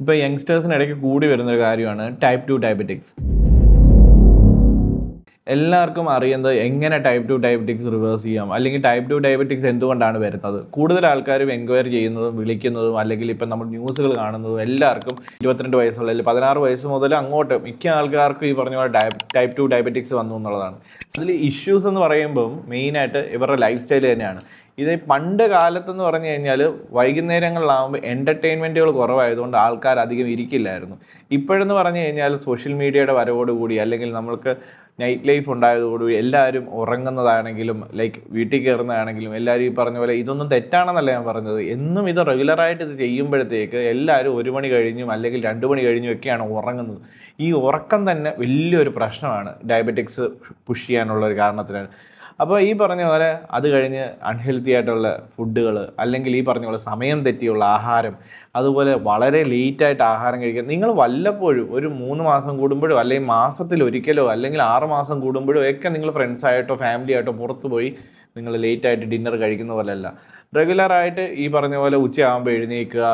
ഇപ്പോൾ യങ്സ്റ്റേഴ്സിനിടയ്ക്ക് കൂടി വരുന്നൊരു കാര്യമാണ് ടൈപ്പ് 2 ഡയബറ്റിക്സ്. എല്ലാവർക്കും അറിയുന്നത് എങ്ങനെ ടൈപ്പ് 2 ഡയബറ്റിക്സ് റിവേഴ്സ് ചെയ്യാം, അല്ലെങ്കിൽ ടൈപ്പ് 2 ഡയബറ്റിക്സ് എന്തുകൊണ്ടാണ് വരുന്നത്. കൂടുതൽ ആൾക്കാരും എൻക്വയറി ചെയ്യുന്നതും വിളിക്കുന്നതും അല്ലെങ്കിൽ ഇപ്പം നമ്മൾ ന്യൂസുകൾ കാണുന്നതും എല്ലാവർക്കും 22 വയസ്സുള്ള അല്ലെങ്കിൽ 16 വയസ്സ് മുതൽ അങ്ങോട്ട് മിക്ക ആൾക്കാർക്കും ഈ പറഞ്ഞ പോലെ ടൈപ്പ് 2 ഡയബറ്റിക്സ് വന്നു എന്നുള്ളതാണ്. അതിൽ ഇഷ്യൂസ് എന്ന് പറയുമ്പം മെയിനായിട്ട് ഇവരുടെ ലൈഫ് സ്റ്റൈൽ തന്നെയാണ്. ഇത് പണ്ട് കാലത്തെന്ന് പറഞ്ഞു കഴിഞ്ഞാൽ വൈകുന്നേരങ്ങളിലാകുമ്പോൾ എൻ്റർടൈൻമെൻറ്റുകൾ കുറവായതുകൊണ്ട് ആൾക്കാർ അധികം ഇരിക്കില്ലായിരുന്നു. ഇപ്പോഴെന്ന് പറഞ്ഞു കഴിഞ്ഞാൽ സോഷ്യൽ മീഡിയയുടെ വരവോടുകൂടി അല്ലെങ്കിൽ നമ്മൾക്ക് നൈറ്റ് ലൈഫ് ഉണ്ടായതോടുകൂടി എല്ലാവരും ഉറങ്ങുന്നതാണെങ്കിലും ലൈക്ക് വീട്ടിൽ കയറുന്നതാണെങ്കിലും എല്ലാവരും ഈ പറഞ്ഞ പോലെ ഇതൊന്നും തെറ്റാണെന്നല്ല ഞാൻ പറഞ്ഞത്. എന്നും ഇത് റെഗുലറായിട്ട് ഇത് ചെയ്യുമ്പോഴത്തേക്ക് എല്ലാവരും 1 മണി കഴിഞ്ഞും അല്ലെങ്കിൽ 2 മണി കഴിഞ്ഞും ഒക്കെയാണ് ഉറങ്ങുന്നത്. ഈ ഉറക്കം തന്നെ വലിയൊരു പ്രശ്നമാണ് ഡയബറ്റിക്സ് പുഷ് ചെയ്യാനുള്ള ഒരു കാരണത്തിനാണ്. അപ്പോൾ ഈ പറഞ്ഞ പോലെ അത് കഴിഞ്ഞ് അൺഹെൽത്തി ആയിട്ടുള്ള ഫുഡുകൾ അല്ലെങ്കിൽ ഈ പറഞ്ഞ പോലെ സമയം തെറ്റിയുള്ള ആഹാരം, അതുപോലെ വളരെ ലേറ്റായിട്ട് ആഹാരം കഴിക്കുക. നിങ്ങൾ വല്ലപ്പോഴും ഒരു 3 മാസം കൂടുമ്പോഴോ അല്ലെങ്കിൽ മാസത്തിൽ ഒരിക്കലോ അല്ലെങ്കിൽ 6 മാസം കൂടുമ്പോഴോ ഒക്കെ നിങ്ങൾ ഫ്രണ്ട്സായിട്ടോ ഫാമിലി ആയിട്ടോ പുറത്തു പോയി നിങ്ങൾ ലേറ്റായിട്ട് ഡിന്നർ കഴിക്കുന്ന പോലെയല്ല. റെഗുലറായിട്ട് ഈ പറഞ്ഞ പോലെ ഉച്ചയാകുമ്പോൾ എഴുന്നേൽക്കുക,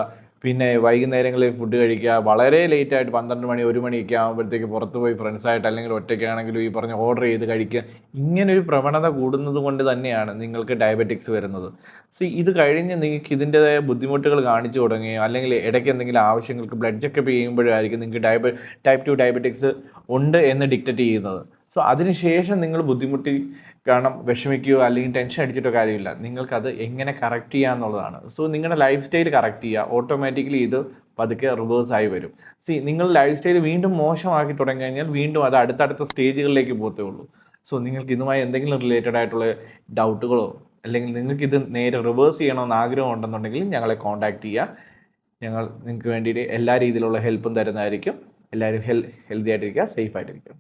പിന്നെ വൈകുന്നേരങ്ങളിൽ ഫുഡ് കഴിക്കുക, വളരെ ലേറ്റായിട്ട് 12 മണി 1 മണിയൊക്കെ ആകുമ്പോഴത്തേക്ക് പുറത്ത് പോയി ഫ്രണ്ട്സായിട്ട് അല്ലെങ്കിൽ ഒറ്റയ്ക്കാണെങ്കിലും ഈ പറഞ്ഞ ഓർഡർ ചെയ്ത് കഴിക്കുക. ഇങ്ങനൊരു പ്രവണത കൂടുന്നത് കൊണ്ട് തന്നെയാണ് നിങ്ങൾക്ക് ഡയബറ്റിക്സ് വരുന്നത്. ഇത് കഴിഞ്ഞ് നിങ്ങൾക്ക് ഇതിൻ്റെതായ ബുദ്ധിമുട്ടുകൾ കാണിച്ചു തുടങ്ങുകയോ അല്ലെങ്കിൽ ഇടയ്ക്ക് എന്തെങ്കിലും ആവശ്യങ്ങൾക്ക് ബ്ലഡ് ചെക്കപ്പ് ചെയ്യുമ്പോഴായിരിക്കും നിങ്ങൾക്ക് ടൈപ്പ് 2 ഡയബറ്റിക്സ് ഉണ്ട് എന്ന് ഡിക്റ്റേറ്റ് ചെയ്യുന്നത്. അതിനുശേഷം നിങ്ങൾ ബുദ്ധിമുട്ടി കാരണം വിഷമിക്കുകയോ അല്ലെങ്കിൽ ടെൻഷൻ അടിച്ചിട്ടോ കാര്യമില്ല. നിങ്ങൾക്കത് എങ്ങനെ കറക്റ്റ് ചെയ്യുക എന്നുള്ളതാണ്. നിങ്ങളുടെ ലൈഫ് സ്റ്റൈൽ കറക്റ്റ് ചെയ്യുക, ഓട്ടോമാറ്റിക്കലി ഇത് പതുക്കെ റിവേഴ്സായി വരും. നിങ്ങൾ ലൈഫ് സ്റ്റൈൽ വീണ്ടും മോശമാക്കി തുടങ്ങി കഴിഞ്ഞാൽ വീണ്ടും അത് അടുത്തടുത്ത സ്റ്റേജുകളിലേക്ക് പോകത്തേ ഉള്ളൂ. നിങ്ങൾക്ക് ഇതുമായി എന്തെങ്കിലും റിലേറ്റഡ് ആയിട്ടുള്ള ഡൗട്ടുകളോ അല്ലെങ്കിൽ നിങ്ങൾക്ക് ഇത് നേരെ റിവേഴ്സ് ചെയ്യണമെന്ന് ആഗ്രഹം ഉണ്ടെന്നുണ്ടെങ്കിൽ ഞങ്ങളെ കോൺടാക്റ്റ് ചെയ്യുക. ഞങ്ങൾ നിങ്ങൾക്ക് വേണ്ടിയിട്ട് എല്ലാ രീതിയിലുള്ള ഹെൽപ്പും തരുന്നതായിരിക്കും. എല്ലാവരും ഹെൽത്തി ആയിട്ടിരിക്കുക, സേഫ് ആയിട്ടിരിക്കുക.